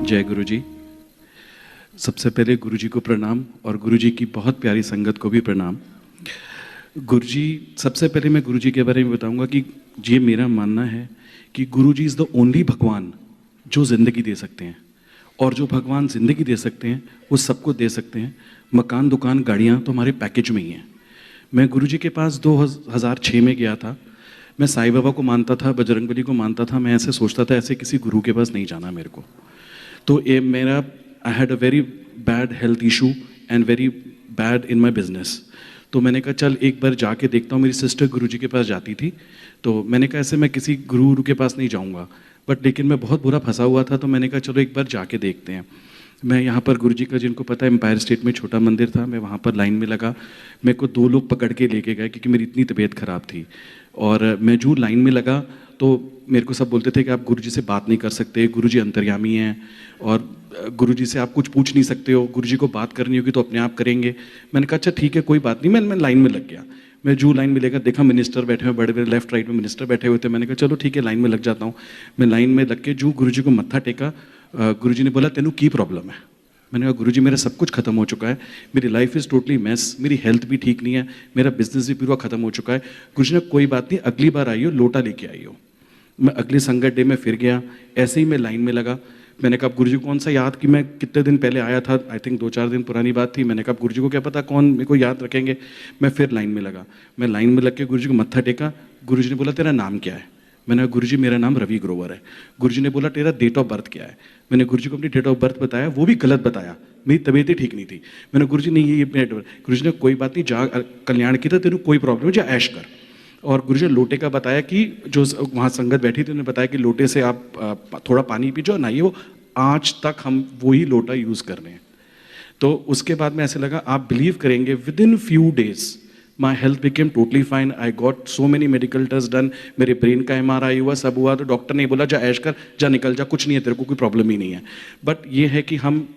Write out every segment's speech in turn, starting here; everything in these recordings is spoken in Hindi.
जय गुरु जी। सबसे पहले गुरु जी को प्रणाम और गुरु जी की बहुत प्यारी संगत को भी प्रणाम। गुरु जी, सबसे पहले मैं गुरु जी के बारे में बताऊंगा कि ये मेरा मानना है कि गुरु जी इज़ द ओनली भगवान जो ज़िंदगी दे सकते हैं, और जो भगवान ज़िंदगी दे सकते हैं वो सबको दे सकते हैं। मकान, दुकान, गाड़ियाँ तो हमारे पैकेज में ही हैं। मैं गुरु जी के पास 2006 में गया था। मैं साईं बाबा को मानता था, बजरंगबली को मानता था। मैं ऐसे सोचता था ऐसे किसी गुरु के पास नहीं जाना मेरे को। तो ये मेरा I had a very bad health issue and very bad in my business. तो मैंने कहा चल एक बार जाके देखता हूँ। मेरी सिस्टर गुरु जी के पास जाती थी, तो मैंने कहा ऐसे मैं किसी गुरु के पास नहीं जाऊँगा, बट लेकिन मैं बहुत बुरा फंसा हुआ था। तो मैंने कहा चलो एक बार जाके देखते हैं। मैं यहाँ पर गुरु जी का, जिनको पता है, एम्पायर स्टेट में छोटा मंदिर था, मैं वहाँ पर लाइन में लगा। मेरे को 2 लोग पकड़ के लेके गए क्योंकि मेरी इतनी तबीयत ख़राब थी। और मैं जो लाइन में लगा तो मेरे को सब बोलते थे कि आप गुरु जी से बात नहीं कर सकते, गुरु जी अंतर्यामी हैं और गुरु जी से आप कुछ पूछ नहीं सकते हो, गुरु जी को बात करनी होगी तो अपने आप करेंगे। मैंने कहा अच्छा ठीक है, कोई बात नहीं। मैं लाइन में लग गया। मैं जो लाइन में लेकर देखा, मिनिस्टर बैठे हुए, बड़े बड़े लेफ्ट राइट में मिनिस्टर बैठे हुए थे। मैंने कहा चलो ठीक है, लाइन में लग जाता हूँ। मैं लाइन में लग के जो गुरु जी को मत्था टेका, गुरु जी ने बोला तेनू की प्रॉब्लम है। मैंने कहा गुरु जी मेरा सब कुछ खत्म हो चुका है, मेरी लाइफ इज़ टोटली मैस, मेरी हेल्थ भी ठीक नहीं है, मेरा बिजनेस भी पूरा खत्म हो चुका है। गुरु जी ने कोई बात नहीं, अगली बार आई हो लोटा लेके आई हो। मैं अगले संगत डे में फिर गया, ऐसे ही मैं लाइन में लगा। मैंने कहा गुरु जी कौन सा याद कि मैं कितने दिन पहले आया था, आई थिंक 2-4 दिन पुरानी बात थी। मैंने कहा गुरु जी को क्या पता कौन मेरे को याद रखेंगे। मैं फिर लाइन में लगा। मैं लाइन में लग के गुरु जी को मत्था टेका। गुरु जी ने बोला तेरा नाम क्या है? मैंने कहा गुरु जी मेरा नाम रवि ग्रोवर है। गुरु जी ने बोला तेरा डेट ऑफ बर्थ क्या है? मैंने गुरु जी को अपनी डेट ऑफ बर्थ बताया, वो भी गलत बताया, मेरी तबीयत ही ठीक नहीं थी। मैंने गुरु जी नहीं ये गुरु जी ने कोई बात नहीं, जा कल्याण की था, तेरू कोई प्रॉब्लम है, जा ऐश कर। और गुरु जी ने लोटे का बताया कि जो वहाँ संगत बैठी थी उन्होंने बताया कि लोटे से आप थोड़ा पानी पीजो ना, ये वो आज तक हम वही लोटा यूज़ कर रहे हैं। तो उसके बाद में ऐसे लगा, आप बिलीव करेंगे, within few days my health became totally fine. I got so many medical test done, मेरे ब्रेन का MRI हुआ, सब हुआ। तो डॉक्टर ने बोला जा ऐश कर, जा निकल जा, कुछ नहीं है तेरे को, कोई प्रॉब्लम ही नहीं है। बट ये है कि हम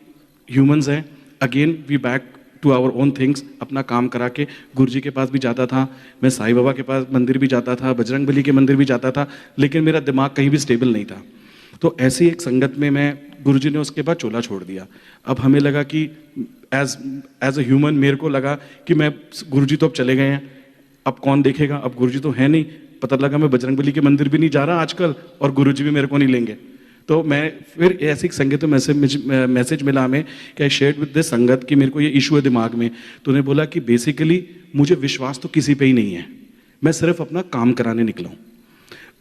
ह्यूमंस हैं, again we back to our own things. अपना काम करा के गुरु जी के पास भी जाता था, मैं साईं बाबा के पास मंदिर भी जाता था, बजरंगबली के मंदिर भी जाता था, लेकिन मेरा दिमाग कहीं भी स्टेबल नहीं था। तो ऐसी एक संगत में मैं, गुरु जी ने उसके बाद चोला छोड़ दिया। अब हमें लगा कि एज अ ह्यूमन मेरे को लगा कि मैं, गुरु जी तो अब चले गए हैं, अब कौन देखेगा, अब गुरु जी तो है नहीं। पता लगा मैं बजरंगबली के मंदिर भी नहीं जा रहा आजकल और गुरु जी भी मेरे को नहीं लेंगे। तो मैं फिर ऐसी संगत में मैसेज मिला हमें कि आई शेयर्ड विद दिस संगत कि मेरे को ये इशू है दिमाग में। तो उन्हें बोला कि बेसिकली मुझे विश्वास तो किसी पे ही नहीं है, मैं सिर्फ अपना काम कराने निकला हूँ।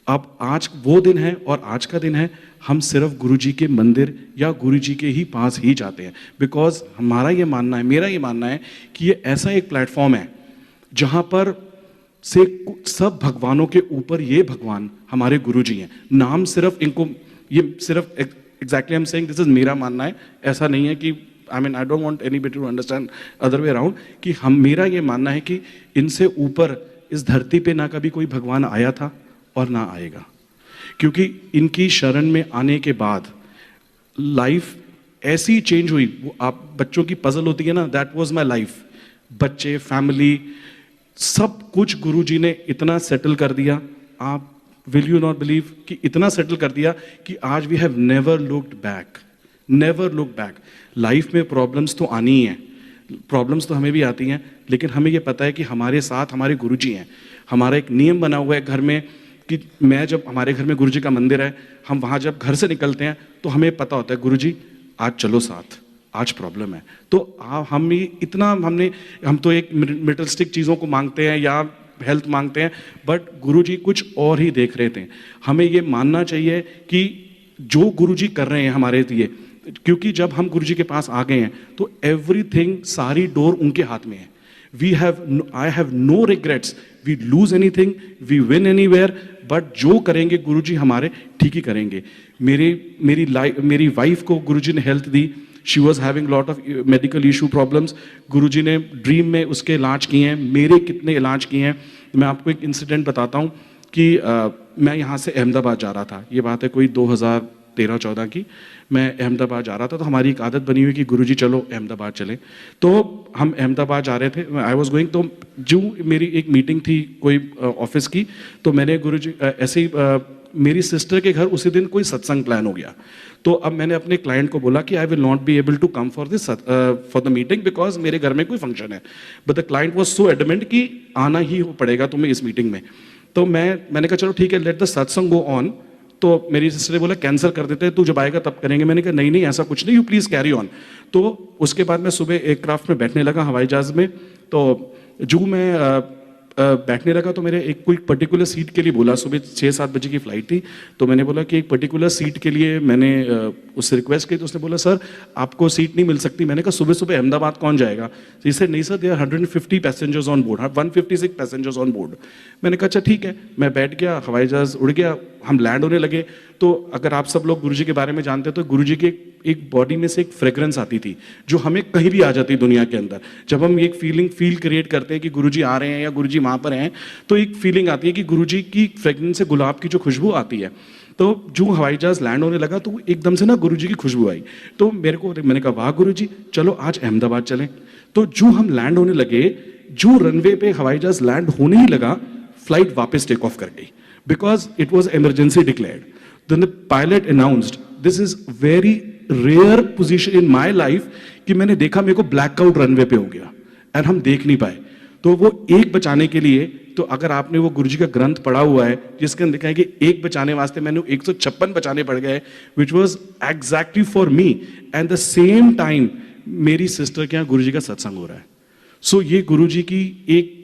अब आज वो दिन है और आज का दिन है, हम सिर्फ गुरु जी के मंदिर या गुरु जी के ही पास ही जाते हैं। बिकॉज हमारा ये मानना है, मेरा ये मानना है कि ये ऐसा एक प्लेटफॉर्म है जहाँ पर से सब भगवानों के ऊपर ये भगवान हमारे गुरु जी हैं। नाम सिर्फ इनको, ये सिर्फ exactly I am saying, this is मेरा मानना है। ऐसा नहीं है कि I mean I don't want anybody to understand other way around, कि हम, मेरा ये मानना है कि इनसे ऊपर इस धरती पे ना कभी कोई भगवान आया था और ना आएगा। क्योंकि इनकी शरण में आने के बाद लाइफ ऐसी चेंज हुई। वो आप बच्चों की पजल होती है ना, दैट वाज माय लाइफ। बच्चे, फैमिली, सब कुछ गुरु जी ने इतना सेटल कर दिया। आप विल यू नॉट बिलीव कि इतना सेटल कर दिया कि आज we have never looked back, never look back. Life में प्रॉब्लम्स तो आनी ही हैं, प्रॉब्लम्स तो हमें भी आती हैं, लेकिन हमें ये पता है कि हमारे साथ हमारे गुरु जी हैं। हमारा एक नियम बना हुआ है घर में कि मैं, जब हमारे घर में गुरु जी का मंदिर है, हम वहाँ जब घर से निकलते हैं तो हमें पता होता है गुरु जी आज चलो साथ, आज प्रॉब्लम है। तो हम इतना हम तो एक मेटलिस्टिक चीज़ों को मांगते हैं या हेल्थ मांगते हैं, बट गुरु जी कुछ और ही देख रहे थे। हमें ये मानना चाहिए कि जो गुरु जी कर रहे हैं हमारे लिए, क्योंकि जब हम गुरु जी के पास आ गए हैं तो एवरीथिंग, सारी डोर उनके हाथ में है। I have no regrets. We lose anything, we win anywhere, but जो करेंगे गुरु जी हमारे ठीक ही करेंगे। मेरी वाइफ को गुरु जी ने health the. She was having lot of medical issue problems. गुरु जी ने ड्रीम में उसके इलाज किए हैं, मेरे कितने इलाज किए हैं। मैं आपको एक इंसिडेंट बताता हूँ कि मैं यहाँ से अहमदाबाद जा रहा था। ये बात है कोई 2013-14 की। मैं अहमदाबाद जा रहा था, तो हमारी एक आदत बनी हुई कि गुरुजी चलो अहमदाबाद चलें। तो हम अहमदाबाद जा रहे थे, आई वॉज गोइंग। तो जो मेरी एक मीटिंग थी कोई ऑफिस की, तो मैंने गुरुजी ऐसे ही मेरी सिस्टर के घर उसी दिन कोई सत्संग प्लान हो गया। तो अब मैंने अपने क्लाइंट को बोला कि I will not be able to come for this for the meeting because मेरे घर में कोई फंक्शन है। But the client was so adamant कि आना ही पड़ेगा तुम्हें इस मीटिंग में। तो मैंने कहा चलो ठीक है, लेट द सत्संग गो ऑन। तो मेरी सिस्टर ने बोला कैंसिल कर देते हैं, तू जब आएगा तब करेंगे। मैंने कहा नहीं ऐसा कुछ नहीं, यू प्लीज़ कैरी ऑन। तो उसके बाद मैं सुबह एयरक्राफ्ट में बैठने लगा हवाई जहाज़ में। तो जो मैं बैठने लगा तो मेरे एक कोई पर्टिकुलर सीट के लिए बोला, सुबह 6-7 बजे की फ़्लाइट थी। तो मैंने बोला कि एक पर्टिकुलर सीट के लिए मैंने उससे रिक्वेस्ट की। तो उसने बोला सर आपको सीट नहीं मिल सकती। मैंने कहा सुबह सुबह अहमदाबाद कौन जाएगा? तो इसे नहीं sir, there 150 passengers on board, 156 passengers on board. मैंने कहा अच्छा ठीक है। मैं बैठ गया, हवाई जहाज़ उड़ गया, हम लैंड होने लगे। तो अगर आप सब लोग गुरुजी के बारे में जानते हैं तो गुरुजी के एक बॉडी में से एक फ्रेग्रेंस आती थी जो हमें कहीं भी आ जाती दुनिया के अंदर। जब हम एक फील क्रिएट करते हैं कि गुरुजी आ रहे हैं या गुरुजी वहाँ पर हैं, तो एक फीलिंग आती है कि गुरुजी की फ्रेग्रेंस से गुलाब की जो खुशबू आती है। तो जो हवाई जहाज़ लैंड होने लगा तो एकदम से ना गुरुजी की खुशबू आई। तो मैंने कहा वाह गुरुजी, चलो आज अहमदाबाद चलें। तो जो हम लैंड होने लगे, जो रनवे पे हवाई जहाज़ लैंड होने ही लगा, फ्लाइट वापस टेक ऑफ कर गई because it was emergency declared. Then the pilot announced, this is very rare position in my life कि मैंने देखा मेरे को ब्लैकआउट रनवे पे हो गया और हम देख नहीं पाए। तो वो एक बचाने के लिए, तो अगर आपने वो गुरुजी का ग्रंथ पढ़ा हुआ है जिसके अंदर लिखा है कि एक बचाने वास्ते मैंने 156 बचाने पड़ गए, which was exactly for me. And the same time मेरी सिस्टर के यहाँ गुरुजी का सत्संग हो रहा है। सो ये गुरुजी की एक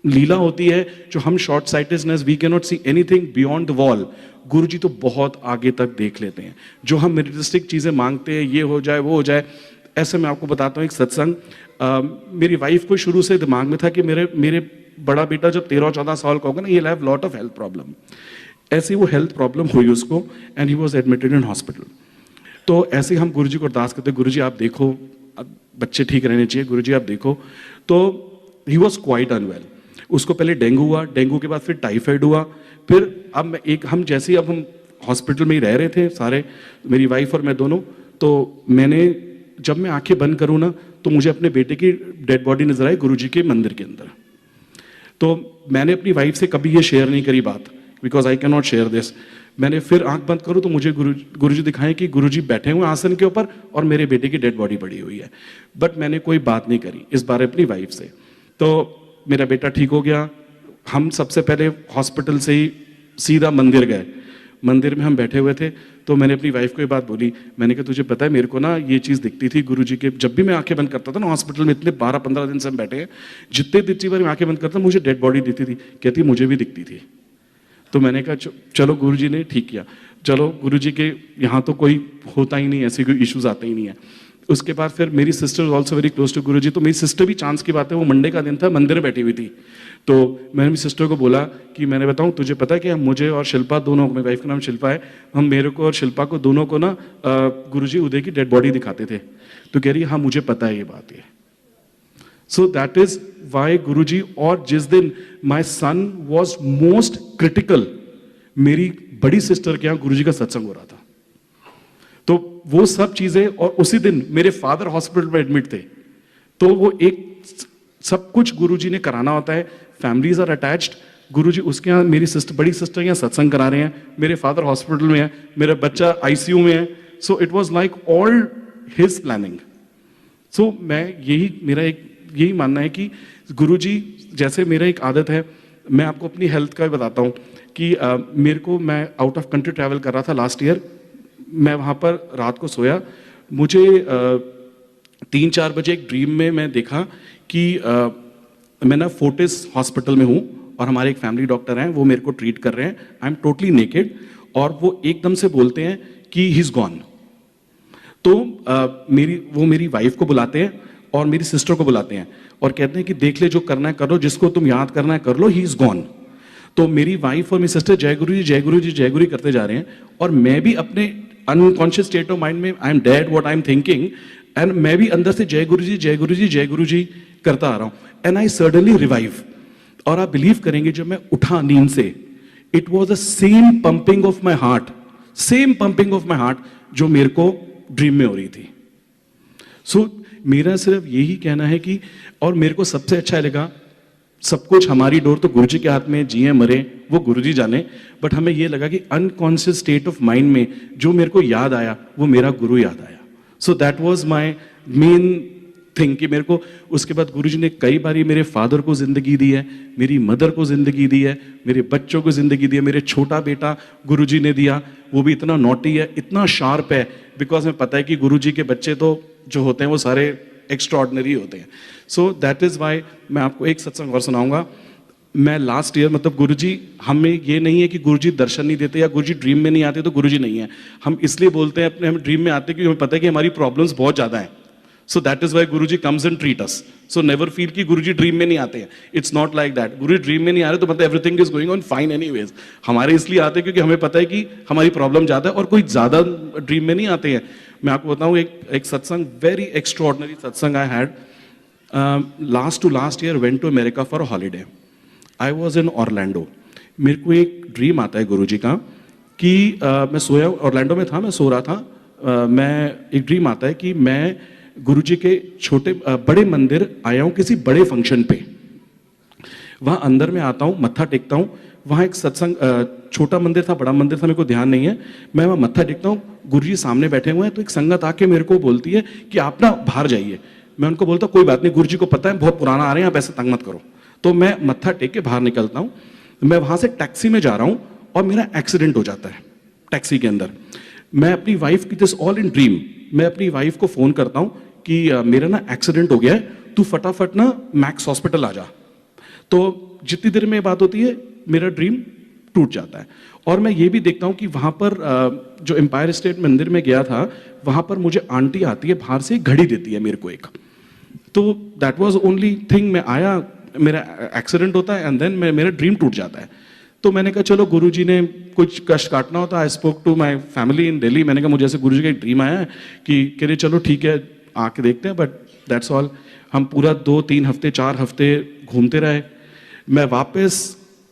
लीला होती है जो हम short sightedness, we can not see anything beyond the wall. Guruji तो बहुत आगे तक देख लेते हैं। जो हम मटेरियलिस्टिक चीज़ें मांगते हैं, ये हो जाए वो हो जाए, ऐसे मैं आपको बताता हूँ एक सत्संग। मेरी वाइफ को शुरू से दिमाग में था कि मेरे बड़ा बेटा जब 13-14 साल का होगा ना, ये have lot of health problem. ऐसी वो हेल्थ प्रॉब्लम हुई उसको and he was admitted in hospital. तो ऐसे हम गुरुजी को अरदास करते, गुरुजी आप देखो, बच्चे ठीक रहने चाहिए, गुरुजी आप देखो। तो ही वॉज क्वाइट अनवेल। उसको पहले डेंगू हुआ, डेंगू के बाद फिर टाइफाइड हुआ। फिर अब हम जैसे ही अब हम हॉस्पिटल में ही रह रहे थे सारे, मेरी वाइफ और मैं दोनों। तो जब मैं आंखें बंद करूँ ना, तो मुझे अपने बेटे की डेड बॉडी नजर आई गुरुजी के मंदिर के अंदर। तो मैंने अपनी वाइफ से कभी ये शेयर नहीं करी बात, because I can not share this. मैंने फिर आंख बंद करूँ तो मुझे गुरुजी दिखाएं कि गुरुजी बैठे हुए आसन के ऊपर और मेरे बेटे की डेड बॉडी पड़ी हुई है। बट मैंने कोई बात नहीं करी इस बारे अपनी वाइफ से। तो मेरा बेटा ठीक हो गया। हम सबसे पहले हॉस्पिटल से ही सीधा मंदिर गए। मंदिर में हम बैठे हुए थे तो मैंने अपनी वाइफ को ये बात बोली। मैंने कहा तुझे पता है मेरे को ना ये चीज़ दिखती थी गुरुजी के, जब भी मैं आंखें बंद करता था ना हॉस्पिटल में, इतने 12-15 दिन से हम बैठे हैं, जितनी बार मैं आंखें बंद करता मुझे डेड बॉडी दिखती थी। कहती मुझे भी दिखती थी। तो मैंने कहा चलो गुरुजी ने ठीक किया, चलो गुरुजी के यहाँ तो कोई होता ही नहीं, ऐसे कोई इश्यूज आते ही नहीं है। उसके बाद फिर मेरी sister also very close to Guruji. तो मेरी सिस्टर भी, चांस की बात है, वो मंडे का दिन था, मंदिर में बैठी हुई थी। तो मैंने मेरी सिस्टर को बोला कि मैंने बताऊं तुझे पता है कि मुझे और शिल्पा दोनों, मेरी वाइफ का नाम शिल्पा है, हम मेरे को और शिल्पा को दोनों को ना गुरुजी उदय की डेड बॉडी दिखाते थे। तो कह रही हाँ मुझे पता है ये बात है। सो दैट इज वाई गुरुजी। और जिस दिन माई सन वॉज मोस्ट क्रिटिकल, मेरी बड़ी सिस्टर के यहाँ गुरुजी का सत्संग हो रहा था। तो वो सब चीजें, और उसी दिन मेरे फादर हॉस्पिटल में एडमिट थे। तो वो एक सब कुछ गुरुजी ने कराना होता है। Families are attached. गुरुजी उसके यहाँ, मेरी सिस्टर, बड़ी सिस्टर यहाँ सत्संग करा रहे हैं, मेरे फादर हॉस्पिटल में है, मेरा बच्चा आईसीयू में है। So it was like all his planning. So मेरा यही मानना है कि गुरुजी, जैसे मेरा एक आदत है, मैं आपको अपनी हेल्थ का भी बताता हूँ कि मैं आउट ऑफ कंट्री ट्रैवल कर रहा था लास्ट ईयर। मैं वहाँ पर रात को सोया, मुझे 3-4 बजे एक ड्रीम में मैं देखा कि मैं ना फोर्टिस हॉस्पिटल में हूँ और हमारे एक फैमिली डॉक्टर हैं, वो मेरे को ट्रीट कर रहे हैं। I am totally naked. और वो एकदम से बोलते हैं कि ही इज गॉन। तो वो मेरी वाइफ को बुलाते हैं और मेरी सिस्टर को बुलाते हैं और कहते हैं कि देख ले, जो करना है कर लो, जिसको तुम याद करना है कर लो, ही इज गॉन। तो मेरी वाइफ और मेरी सिस्टर जय गुरु जी जय गुरु जी जय गुरु करते जा रहे हैं, और मैं भी अपने अनकॉन्शियस स्टेट ऑफ माइंड में, I am dead what I am thinking, and मैं भी अंदर से जय गुरु जी जय गुरु जी जय गुरु जी करता आ रहा हूं। And I suddenly revive. और आप बिलीव करेंगे, जब मैं उठा नींद से, it was the same pumping of my heart, same pumping of my heart जो मेरे को ड्रीम में हो रही थी। सो मेरा सिर्फ यही कहना है कि, और मेरे को सबसे अच्छा लगा सब कुछ हमारी डोर तो गुरुजी के हाथ में है, जिए मरे वो गुरुजी जाने, बट हमें ये लगा कि अनकॉन्शियस स्टेट ऑफ माइंड में जो मेरे को याद आया वो मेरा गुरु याद आया। So that was my main thing कि मेरे को उसके बाद गुरुजी ने कई बारी मेरे फादर को जिंदगी दी है, मेरी मदर को जिंदगी दी है, मेरे बच्चों को जिंदगी दी है, मेरे छोटा बेटा गुरुजी ने दिया, वो भी इतना नॉटी है, इतना शार्प है, बिकॉज हमें पता है कि गुरुजी के बच्चे तो जो होते हैं वो सारे एक्स्ट्रॉर्डनरी होते हैं। सो दैट इज वाई मैं आपको एक सत्संग और सुनाऊंगा। मैं लास्ट ईयर मतलब गुरुजी, हमें ये नहीं है कि गुरुजी दर्शन नहीं देते या गुरुजी ड्रीम में नहीं आते तो गुरुजी नहीं है, हम इसलिए बोलते हैं अपने हम ड्रीम में आते हैं क्योंकि हमें पता है कि हमारी प्रॉब्लम्स बहुत ज्यादा हैं। So that is why Guruji comes and treat us. So never feel कि गुरुजी ड्रीम में नहीं आते हैं, it's not like that. Guruji dream में नहीं आ रहे तो मतलब everything is going on fine anyways. हमारे इसलिए आते हैं क्योंकि हमें पता है कि हमारी प्रॉब्लम ज्यादा है और कोई ज्यादा ड्रीम में नहीं आते हैं। मैं आपको बताऊं एक सत्संग, very extraordinary satsang I had last to last year, went to America for holiday. I was in Orlando. मेरे को एक ड्रीम आता है गुरुजी का कि मैं सोया, ऑरलैंडो में था, मैं सो रहा था, मैं एक ड्रीम आता है कि मैं गुरुजी के छोटे बड़े मंदिर आया हूँ किसी बड़े फंक्शन पे, वहाँ अंदर में आता हूँ, मत्था टेकता हूँ, वहाँ एक सत्संग, छोटा मंदिर था बड़ा मंदिर था मेरे को ध्यान नहीं है, मैं वहाँ मत्था टेकता हूँ, गुरुजी सामने बैठे हुए हैं, तो एक संगत आके मेरे को बोलती है कि आप ना बाहर जाइए। मैं उनको बोलता कोई बात नहीं, गुरुजी को पता है बहुत पुराना आ रहे हैं, आप ऐसे तंग मत करो। तो मैं मत्था टेक के बाहर निकलता हूँ, मैं वहाँ से टैक्सी में जा रहा हूँ और मेरा एक्सीडेंट हो जाता है टैक्सी के अंदर। मैं अपनी वाइफ की, दिस ऑल इन ड्रीम, मैं अपनी वाइफ को फोन करता हूँ कि मेरा ना एक्सीडेंट हो गया है, तू फटाफट ना मैक्स हॉस्पिटल आ जा। तो जितनी देर में बात होती है मेरा ड्रीम टूट जाता है। और मैं ये भी देखता हूँ कि वहाँ पर जो एम्पायर स्टेट मंदिर में गया था, वहाँ पर मुझे आंटी आती है बाहर से, घड़ी देती है मेरे को एक। तो दैट वाज ओनली थिंग, मैं आया, मेरा एक्सीडेंट होता है एंड देन मेरा ड्रीम टूट जाता है। तो मैंने कहा चलो गुरुजी ने कुछ कष्ट काटना होता, I spoke to my family in Delhi, मैंने कहा मुझे ऐसे गुरुजी का एक ड्रीम आया है कि कह रहे चलो ठीक है आके देखते हैं, बट दैट्स ऑल। हम पूरा 2-3 हफ्ते 4 हफ्ते घूमते रहे। मैं वापस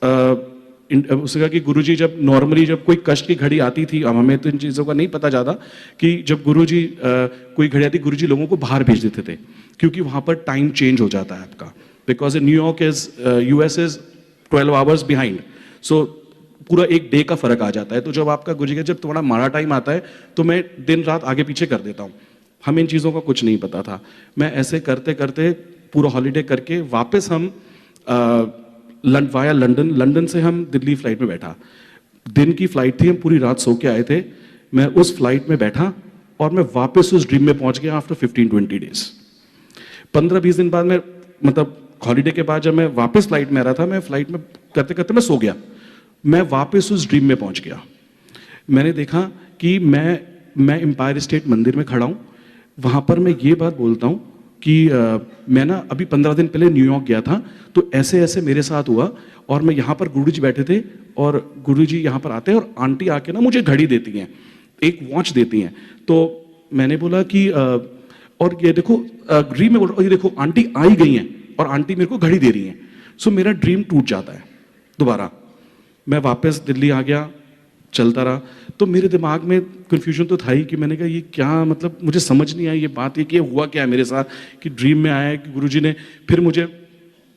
उसने कहा कि गुरुजी जब नॉर्मली जब कोई कष्ट की घड़ी आती थी, अब हमें तो इन चीज़ों का नहीं पता ज़्यादा, कि जब गुरुजी कोई घड़ी आती गुरुजी लोगों को बाहर भेज देते थे क्योंकि वहाँ पर टाइम चेंज हो जाता है आपका, because New York is US is 12 hours behind, so पूरा एक डे का फर्क आ जाता है। तो जब आपका गुरुजी का जब थोड़ा माड़ा टाइम आता है तो मैं दिन रात आगे पीछे कर देता हूँ। हमें इन चीज़ों का कुछ नहीं पता था। मैं ऐसे करते करते पूरा हॉलीडे करके वापस हम वाया लंदन से हम दिल्ली फ्लाइट में बैठा। दिन की फ्लाइट थी, हम पूरी रात सो के आए थे। मैं उस फ्लाइट में बैठा और मैं वापस उस ड्रीम में पहुंच गया आफ्टर 15-20 डेज। 15-20 दिन बाद मैं, मतलब हॉलीडे के बाद जब मैं वापस फ्लाइट में आ रहा था, मैं फ्लाइट में करते करते मैं सो गया। मैं वापस उस ड्रीम में पहुंच गया। मैंने देखा कि मैं एम्पायर स्टेट मंदिर में खड़ा हूं। वहां पर मैं ये बात बोलता हूं कि मैं ना अभी 15 दिन पहले न्यूयॉर्क गया था, तो ऐसे ऐसे मेरे साथ हुआ और मैं यहाँ पर गुरुजी बैठे थे और गुरुजी यहाँ पर आते हैं और आंटी आके ना मुझे घड़ी देती हैं, एक वॉच देती हैं। तो मैंने बोला कि और ये देखो ड्रीम में बोल रहा, ये देखो आंटी आई गई हैं और आंटी मेरे को घड़ी दे रही हैं। सो मेरा ड्रीम टूट जाता है दोबारा। मैं वापस दिल्ली आ गया, चलता रहा। तो मेरे दिमाग में कन्फ्यूजन तो था ही कि मैंने कहा ये क्या, मतलब मुझे समझ नहीं आई ये बात, ये कि हुआ क्या है मेरे साथ कि ड्रीम में आया है कि गुरुजी ने, फिर मुझे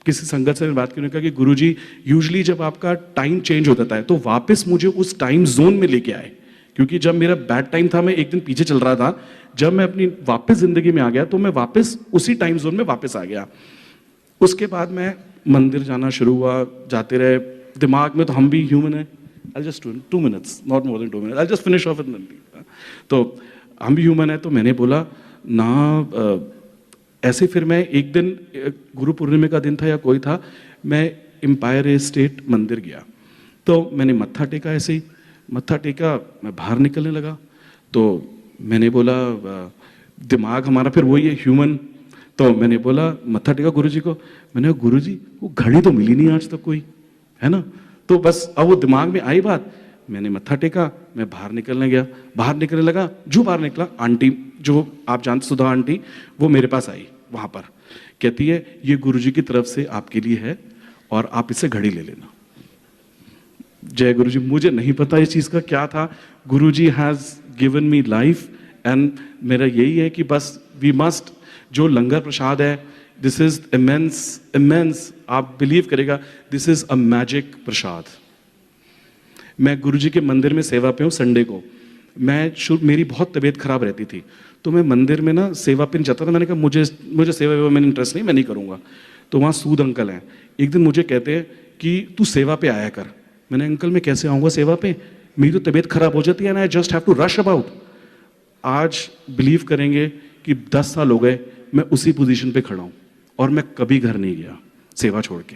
किसी संगत से बात करने का कि गुरुजी यूजुअली जब आपका टाइम चेंज हो जाता है तो वापस मुझे उस टाइम जोन में लेके आए, क्योंकि जब मेरा बैड टाइम था मैं एक दिन पीछे चल रहा था, जब मैं अपनी वापस जिंदगी में आ गया तो मैं वापस उसी टाइम जोन में वापस आ गया। उसके बाद मैं मंदिर जाना शुरू हुआ, जाते रहे। दिमाग में तो हम भी ह्यूमन है, I'll just 2 minutes, not more than 2 minutes. I'll just finish off with Nandi. तो हम भी ह्यूमन है, तो मैंने बोला ना ऐसे। फिर मैं एक दिन, गुरु पूर्णिमा का दिन था या कोई था, मैं एम्पायर स्टेट मंदिर गया। तो मैंने मत्था टेका, ऐसे ही मत्था टेका, मैं बाहर निकलने लगा। तो मैंने बोला दिमाग हमारा फिर वही है ह्यूमन, तो मैंने बोला मत्था टेका गुरुजी को, मैंने कहा गुरुजी वो घड़ी तो मिली नहीं आज तक कोई, है ना। तो बस अब वो दिमाग में आई बात, मैंने मत्था टेका, मैं बाहर निकलने गया। बाहर निकलने लगा, जो बाहर निकला आंटी, जो आप जानते सुधा आंटी, वो मेरे पास आई। वहाँ पर कहती है ये गुरुजी की तरफ से आपके लिए है और आप इससे घड़ी ले लेना। जय गुरुजी। मुझे नहीं पता इस चीज़ का क्या था। Guruji has given me life and मेरा यही है कि बस वी मस्ट, जो लंगर प्रसाद है दिस इज इमेंस इमेंस, आप बिलीव करेगा, दिस इज अ मैजिक प्रसाद। मैं गुरुजी के मंदिर में सेवा पे हूँ संडे को। मेरी बहुत तबीयत खराब रहती थी, तो मैं मंदिर में ना सेवा पे नहीं जाता था। मैंने कहा मुझे सेवा वेवा में इंटरेस्ट नहीं, मैं नहीं करूँगा। तो वहाँ सूद अंकल हैं, एक दिन मुझे कहते हैं कि तू सेवा पे आया कर। मैंने, अंकल मैं कैसे आऊँगा सेवा पे, मेरी तो तबीयत खराब हो जाती है ना, I just have to rush about. आज बिलीव करेंगे कि 10 साल हो गए मैं उसी पोजीशन पे खड़ा हूँ और मैं कभी घर नहीं गया सेवा छोड़ के।